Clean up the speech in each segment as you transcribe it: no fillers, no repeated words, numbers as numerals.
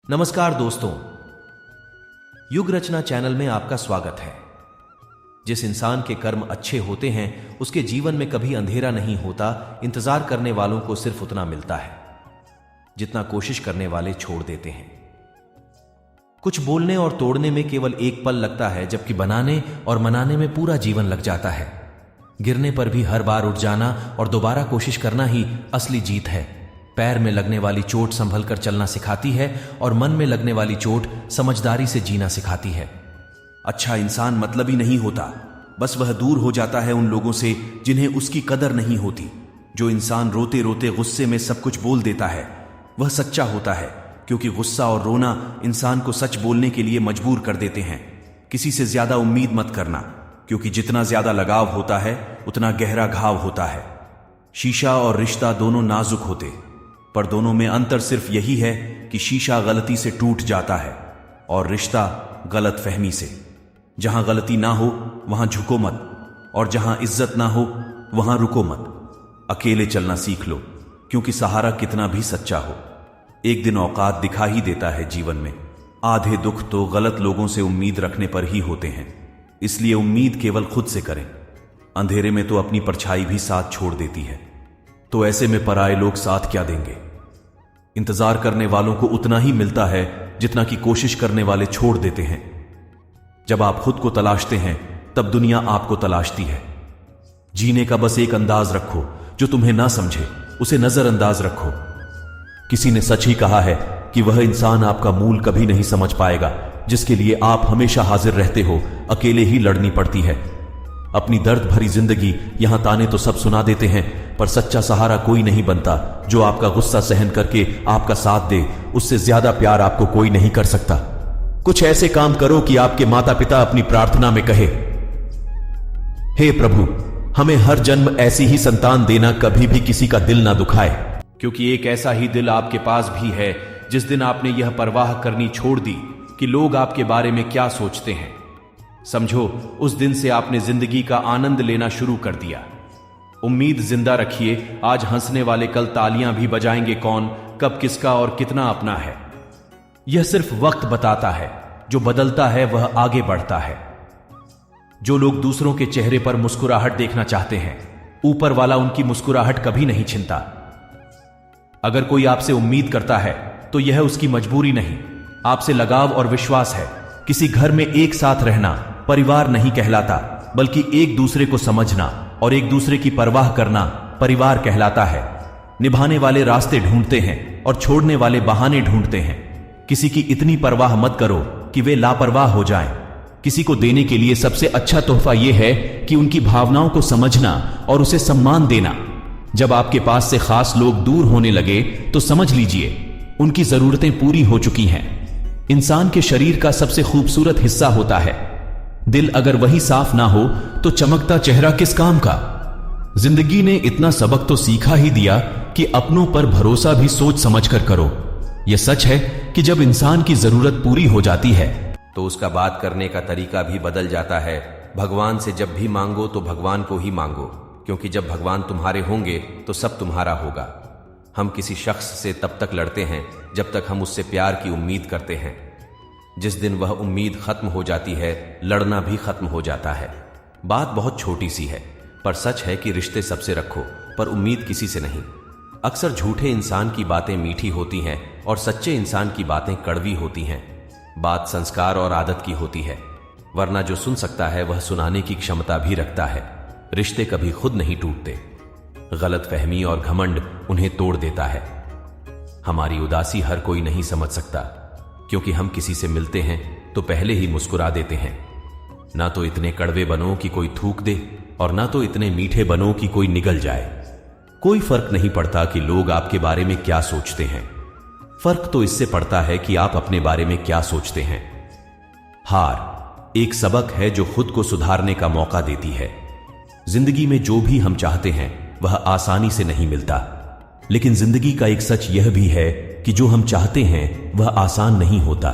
नमस्कार दोस्तों, युग रचना चैनल में आपका स्वागत है। जिस इंसान के कर्म अच्छे होते हैं उसके जीवन में कभी अंधेरा नहीं होता। इंतजार करने वालों को सिर्फ उतना मिलता है जितना कोशिश करने वाले छोड़ देते हैं। कुछ बोलने और तोड़ने में केवल एक पल लगता है, जबकि बनाने और मनाने में पूरा जीवन लग जाता है। गिरने पर भी हर बार उठ जाना और दोबारा कोशिश करना ही असली जीत है। पैर में लगने वाली चोट संभल कर चलना सिखाती है और मन में लगने वाली चोट समझदारी से जीना सिखाती है। अच्छा इंसान मतलबी नहीं होता, बस वह दूर हो जाता है उन लोगों से जिन्हें उसकी कदर नहीं होती। जो इंसान रोते रोते गुस्से में सब कुछ बोल देता है वह सच्चा होता है, क्योंकि गुस्सा और रोना इंसान को सच बोलने के लिए मजबूर कर देते हैं। किसी से ज्यादा उम्मीद मत करना, क्योंकि जितना ज्यादा लगाव होता है उतना गहरा घाव होता है। शीशा और रिश्ता दोनों नाजुक होते, पर दोनों में अंतर सिर्फ यही है कि शीशा गलती से टूट जाता है और रिश्ता गलत फहमी से। जहां गलती ना हो वहां झुको मत, और जहां इज्जत ना हो वहां रुको मत। अकेले चलना सीख लो, क्योंकि सहारा कितना भी सच्चा हो एक दिन औकात दिखा ही देता है जीवन में। आधे दुख तो गलत लोगों से उम्मीद रखने पर ही होते हैं, इसलिए उम्मीद केवल खुद से करें। अंधेरे में तो अपनी परछाई भी साथ छोड़ देती है, तो ऐसे में पराये लोग साथ क्या देंगे। इंतजार करने वालों को उतना ही मिलता है जितना कि कोशिश करने वाले छोड़ देते हैं। जब आप खुद को तलाशते हैं तब दुनिया आपको तलाशती है। जीने का बस एक अंदाज रखो, जो तुम्हें ना समझे उसे नजरअंदाज रखो। किसी ने सच ही कहा है कि वह इंसान आपका मूल कभी नहीं समझ पाएगा जिसके लिए आप हमेशा हाजिर रहते हो। अकेले ही लड़नी पड़ती है अपनी दर्द भरी जिंदगी। यहां ताने तो सब सुना देते हैं, पर सच्चा सहारा कोई नहीं बनता। जो आपका गुस्सा सहन करके आपका साथ दे, उससे ज्यादा प्यार आपको कोई नहीं कर सकता। कुछ ऐसे काम करो कि आपके माता पिता अपनी प्रार्थना में कहे, हे प्रभु, हमें हर जन्म ऐसी ही संतान देना, कभी भी किसी का दिल ना दुखाए। क्योंकि एक ऐसा ही दिल आपके पास भी है जिस दिन आपने यह परवाह करनी छोड़ दी कि लोग आपके बारे में क्या सोचते हैं। समझो, उस दिन से आपने जिंदगी का आनंद लेना शुरू कर दिया। उम्मीद जिंदा रखिए, आज हंसने वाले कल तालियां भी बजाएंगे कौन, कब किसका और कितना अपना है। यह सिर्फ वक्त बताता है, जो बदलता है वह आगे बढ़ता है। जो लोग दूसरों के चेहरे पर मुस्कुराहट देखना चाहते हैं, ऊपर वाला उनकी मुस्कुराहट कभी नहीं छिनता। अगर कोई आपसे उम्मीद करता है तो यह उसकी मजबूरी नहीं, आपसे लगाव और विश्वास है। किसी घर में एक साथ रहना परिवार नहीं कहलाता, बल्कि एक दूसरे को समझना और एक दूसरे की परवाह करना परिवार कहलाता है। निभाने वाले रास्ते ढूंढते हैं और छोड़ने वाले बहाने ढूंढते हैं। किसी की इतनी परवाह मत करो कि वे लापरवाह हो जाएं। किसी को देने के लिए सबसे अच्छा तोहफा यह है कि उनकी भावनाओं को समझना और उसे सम्मान देना। जब आपके पास से खास लोग दूर होने लगे तो समझ लीजिए उनकी जरूरतें पूरी हो चुकी हैं। इंसान के शरीर का सबसे खूबसूरत हिस्सा होता है दिल। अगर वही साफ ना हो तो चमकता चेहरा किस काम का। जिंदगी ने इतना सबक तो सीखा ही दिया कि अपनों पर भरोसा भी सोच समझकर करो। यह सच है कि जब इंसान की जरूरत पूरी हो जाती है तो उसका बात करने का तरीका भी बदल जाता है। भगवान से जब भी मांगो तो भगवान को ही मांगो, क्योंकि जब भगवान तुम्हारे होंगे तो सब तुम्हारा होगा। हम किसी शख्स से तब तक लड़ते हैं जब तक हम उससे प्यार की उम्मीद करते हैं। जिस दिन वह उम्मीद खत्म हो जाती है, लड़ना भी खत्म हो जाता है। बात बहुत छोटी सी है, पर सच है कि रिश्ते सबसे रखो, पर उम्मीद किसी से नहीं। अक्सर झूठे इंसान की बातें मीठी होती हैं और सच्चे इंसान की बातें कड़वी होती हैं। बात संस्कार और आदत की होती है, वरना जो सुन सकता है वह सुनाने की क्षमता भी रखता है। रिश्ते कभी खुद नहीं टूटते, गलतफहमी और घमंड उन्हें तोड़ देता है। हमारी उदासी हर कोई नहीं समझ सकता, क्योंकि हम किसी से मिलते हैं तो पहले ही मुस्कुरा देते हैं। ना तो इतने कड़वे बनो कि कोई थूक दे, और ना तो इतने मीठे बनो कि कोई निगल जाए। कोई फर्क नहीं पड़ता कि लोग आपके बारे में क्या सोचते हैं, फर्क तो इससे पड़ता है कि आप अपने बारे में क्या सोचते हैं। हार एक सबक है जो खुद को सुधारने का मौका देती है। जिंदगी में जो भी हम चाहते हैं वह आसानी से नहीं मिलता, लेकिन जिंदगी का एक सच यह भी है कि जो हम चाहते हैं वह आसान नहीं होता।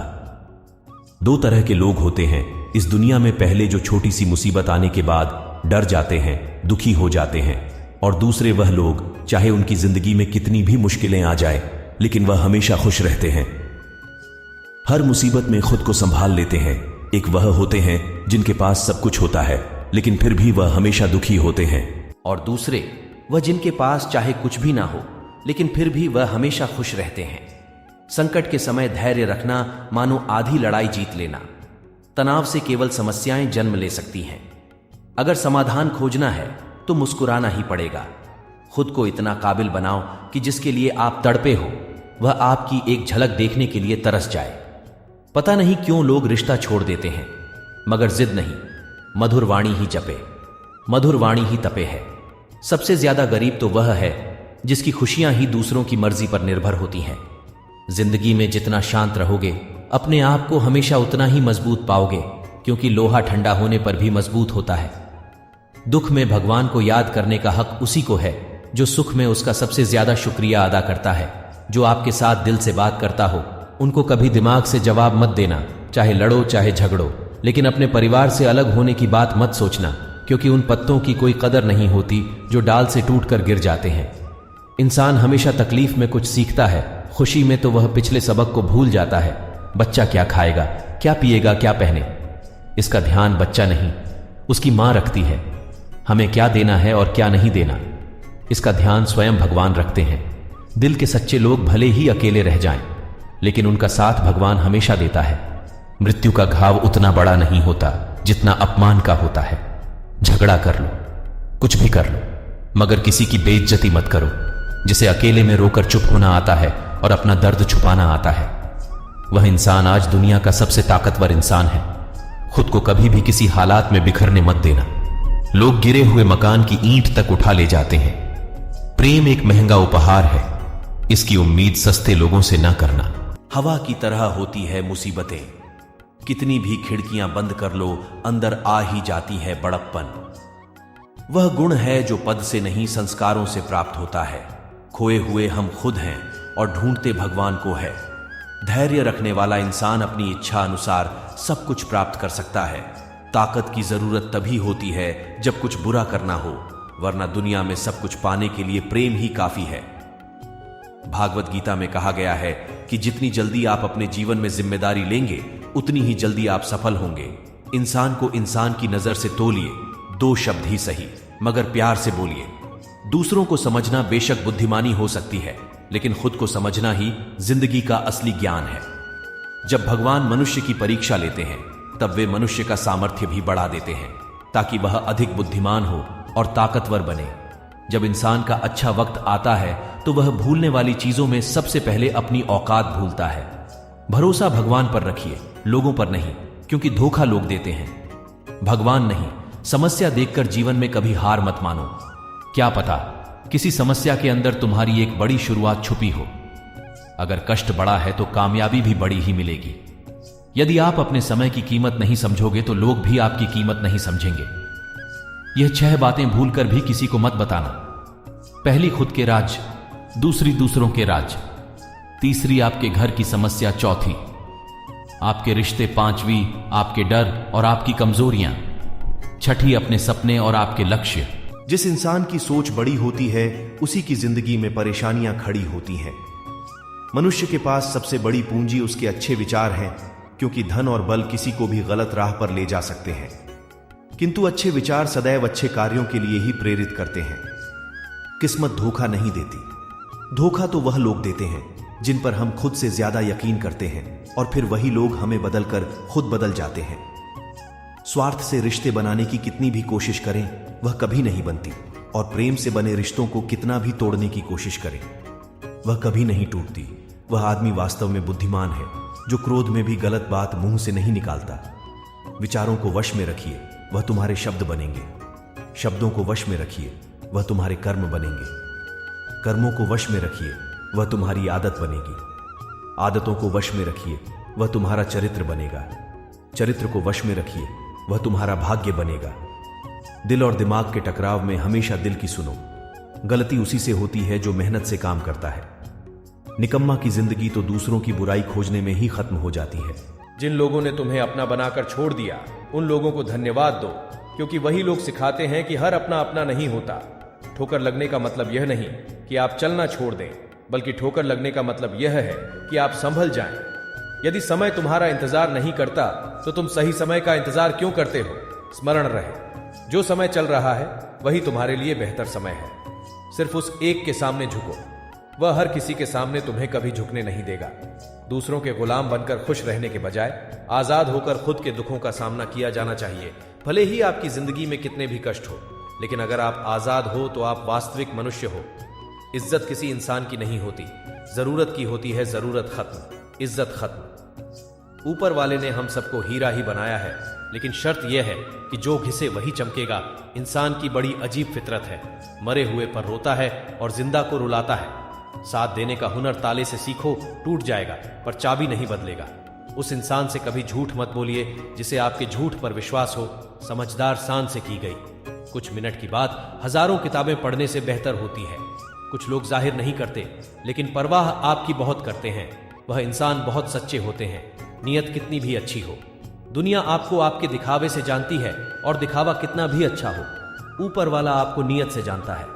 दो तरह के लोग होते हैं इस दुनिया में, पहले जो छोटी सी मुसीबत आने के बाद डर जाते हैं, दुखी हो जाते हैं, और दूसरे वह लोग चाहे उनकी जिंदगी में कितनी भी मुश्किलें आ जाए लेकिन वह हमेशा खुश रहते हैं। हर मुसीबत में खुद को संभाल लेते हैं। एक वह होते हैं जिनके पास सब कुछ होता है लेकिन फिर भी वह हमेशा दुखी होते हैं। और दूसरे वह जिनके पास चाहे कुछ भी ना हो लेकिन फिर भी वह हमेशा खुश रहते हैं। संकट के समय धैर्य रखना मानो आधी लड़ाई जीत लेना। तनाव से केवल समस्याएं जन्म ले सकती हैं। अगर समाधान खोजना है तो मुस्कुराना ही पड़ेगा। खुद को इतना काबिल बनाओ कि जिसके लिए आप तड़पे हो वह आपकी एक झलक देखने के लिए तरस जाए। पता नहीं क्यों लोग रिश्ता छोड़ देते हैं, मगर जिद नहीं, मधुर वाणी ही जपे, मधुर वाणी ही तपे है। सबसे ज्यादा गरीब तो वह है जिसकी खुशियां ही दूसरों की मर्जी पर निर्भर होती हैं। जिंदगी में जितना शांत रहोगे अपने आप को हमेशा उतना ही मजबूत पाओगे, क्योंकि लोहा ठंडा होने पर भी मजबूत होता है। दुख में भगवान को याद करने का हक उसी को है जो सुख में उसका सबसे ज्यादा शुक्रिया अदा करता है। जो आपके साथ दिल से बात करता हो उनको कभी दिमाग से जवाब मत देना, चाहे लड़ो चाहे झगड़ो, लेकिन अपने परिवार से अलग होने की बात मत सोचना, क्योंकि उन पत्तों की कोई कदर नहीं होती जो डाल से टूटकर गिर जाते हैं। इंसान हमेशा तकलीफ में कुछ सीखता है, खुशी में तो वह पिछले सबक को भूल जाता है। बच्चा क्या खाएगा, क्या पिएगा, क्या पहने, इसका ध्यान बच्चा नहीं उसकी मां रखती है। हमें क्या देना है और क्या नहीं देना, इसका ध्यान स्वयं भगवान रखते हैं। दिल के सच्चे लोग भले ही अकेले रह जाएं, लेकिन उनका साथ भगवान हमेशा देता है। मृत्यु का घाव उतना बड़ा नहीं होता जितना अपमान का होता है। झगड़ा कर लो, कुछ भी कर लो, मगर किसी की बेइज्जती मत करो। जिसे अकेले में रोकर चुप होना आता है और अपना दर्द छुपाना आता है, वह इंसान आज दुनिया का सबसे ताकतवर इंसान है। खुद को कभी भी किसी हालात में बिखरने मत देना। लोग गिरे हुए मकान की ईंट तक उठा ले जाते हैं। प्रेम एक महंगा उपहार है, इसकी उम्मीद सस्ते लोगों से ना करना। हवा की तरह होती है मुसीबतें, कितनी भी खिड़कियां बंद कर लो अंदर आ ही जाती है बड़प्पन। वह गुण है जो पद से नहीं संस्कारों से प्राप्त होता है। खोए हुए हम खुद हैं और ढूंढते भगवान को है। धैर्य रखने वाला इंसान अपनी इच्छा अनुसार सब कुछ प्राप्त कर सकता है। ताकत की जरूरत तभी होती है जब कुछ बुरा करना हो, वरना दुनिया में सब कुछ पाने के लिए प्रेम ही काफी है। भागवत गीता में कहा गया है कि जितनी जल्दी आप अपने जीवन में जिम्मेदारी लेंगे उतनी ही जल्दी आप सफल होंगे। इंसान को इंसान की नजर से तोलिए, 2 शब्द ही सही मगर प्यार से बोलिए। दूसरों को समझना बेशक बुद्धिमानी हो सकती है, लेकिन खुद को समझना ही जिंदगी का असली ज्ञान है। जब भगवान मनुष्य की परीक्षा लेते हैं तब वे मनुष्य का सामर्थ्य भी बढ़ा देते हैं ताकि वह अधिक बुद्धिमान हो और ताकतवर बने। जब इंसान का अच्छा वक्त आता है तो वह भूलने वाली चीजों में सबसे पहले अपनी औकात भूलता है। भरोसा भगवान पर रखिए, लोगों पर नहीं, क्योंकि धोखा लोग देते हैं, भगवान नहीं। समस्या देखकर जीवन में कभी हार मत मानो। क्या पता किसी समस्या के अंदर तुम्हारी एक बड़ी शुरुआत छुपी हो। अगर कष्ट बड़ा है तो कामयाबी भी बड़ी ही मिलेगी। यदि आप अपने समय की कीमत नहीं समझोगे तो लोग भी आपकी कीमत नहीं समझेंगे। यह 6 बातें भूलकर भी किसी को मत बताना। पहली खुद के राज, दूसरी दूसरों के राज, तीसरी आपके घर की समस्या, चौथी आपके रिश्ते, पांचवी आपके डर और आपकी कमजोरियां, छठी अपने सपने और आपके लक्ष्य। जिस इंसान की सोच बड़ी होती है उसी की जिंदगी में परेशानियां खड़ी होती हैं। मनुष्य के पास सबसे बड़ी पूंजी उसके अच्छे विचार हैं, क्योंकि धन और बल किसी को भी गलत राह पर ले जा सकते हैं, किंतु अच्छे विचार सदैव अच्छे कार्यों के लिए ही प्रेरित करते हैं। किस्मत धोखा नहीं देती। धोखा तो वह लोग देते हैं जिन पर हम खुद से ज्यादा यकीन करते हैं, और फिर वही लोग हमें बदलकर खुद बदल जाते हैं। स्वार्थ से रिश्ते बनाने की कितनी भी कोशिश करें वह कभी नहीं बनती, और प्रेम से बने रिश्तों को कितना भी तोड़ने की कोशिश करें वह कभी नहीं टूटती। वह आदमी वास्तव में बुद्धिमान है जो क्रोध में भी गलत बात मुंह से नहीं निकालता। विचारों को वश में रखिए, वह तुम्हारे शब्द बनेंगे। शब्दों को वश में रखिए, वह तुम्हारे कर्म बनेंगे। कर्मों को वश में रखिए, वह तुम्हारी आदत बनेगी। आदतों को वश में रखिए, वह तुम्हारा चरित्र बनेगा। चरित्र को वश में रखिए, वह तुम्हारा भाग्य बनेगा। दिल और दिमाग के टकराव में हमेशा दिल की सुनो। गलती उसी से होती है जो मेहनत से काम करता है। निकम्मा की जिंदगी तो दूसरों की बुराई खोजने में ही खत्म हो जाती है। जिन लोगों ने तुम्हें अपना बनाकर छोड़ दिया उन लोगों को धन्यवाद दो, क्योंकि वही लोग सिखाते हैं कि हर अपना अपना नहीं होता। ठोकर लगने का मतलब यह नहीं कि आप चलना छोड़ दें, बल्कि ठोकर लगने का मतलब यह है कि आप संभल जाएं। यदि समय तुम्हारा इंतजार नहीं करता तो तुम सही समय का इंतजार क्यों करते हो? स्मरण रहे, जो समय चल रहा है वही तुम्हारे लिए बेहतर समय है। सिर्फ उस एक के सामने झुको, वह हर किसी के सामने तुम्हें कभी झुकने नहीं देगा। दूसरों के गुलाम बनकर खुश रहने के बजाय आजाद होकर खुद के दुखों का सामना किया जाना चाहिए। भले ही आपकी जिंदगी में कितने भी कष्ट हो, लेकिन अगर आप आजाद हो तो आप वास्तविक मनुष्य हो। इज्जत किसी इंसान की नहीं होती, जरूरत की होती है। जरूरत खत्म, इज्जत खत्म। ऊपर वाले ने हम सबको हीरा ही बनाया है, लेकिन शर्त यह है कि जो घिसे वही चमकेगा। इंसान की बड़ी अजीब फितरत है, मरे हुए पर रोता है और जिंदा को रुलाता है। साथ देने का हुनर ताले से सीखो, टूट जाएगा पर चाबी नहीं बदलेगा। उस इंसान से कभी झूठ मत बोलिए जिसे आपके झूठ पर विश्वास हो। समझदार शान से की गई कुछ मिनट की बात हजारों किताबें पढ़ने से बेहतर होती है। कुछ लोग जाहिर नहीं करते, लेकिन परवाह आपकी बहुत करते हैं। वह इंसान बहुत सच्चे होते हैं, नीयत कितनी भी अच्छी हो। दुनिया आपको आपके दिखावे से जानती है, और दिखावा कितना भी अच्छा हो, ऊपर वाला आपको नीयत से जानता है।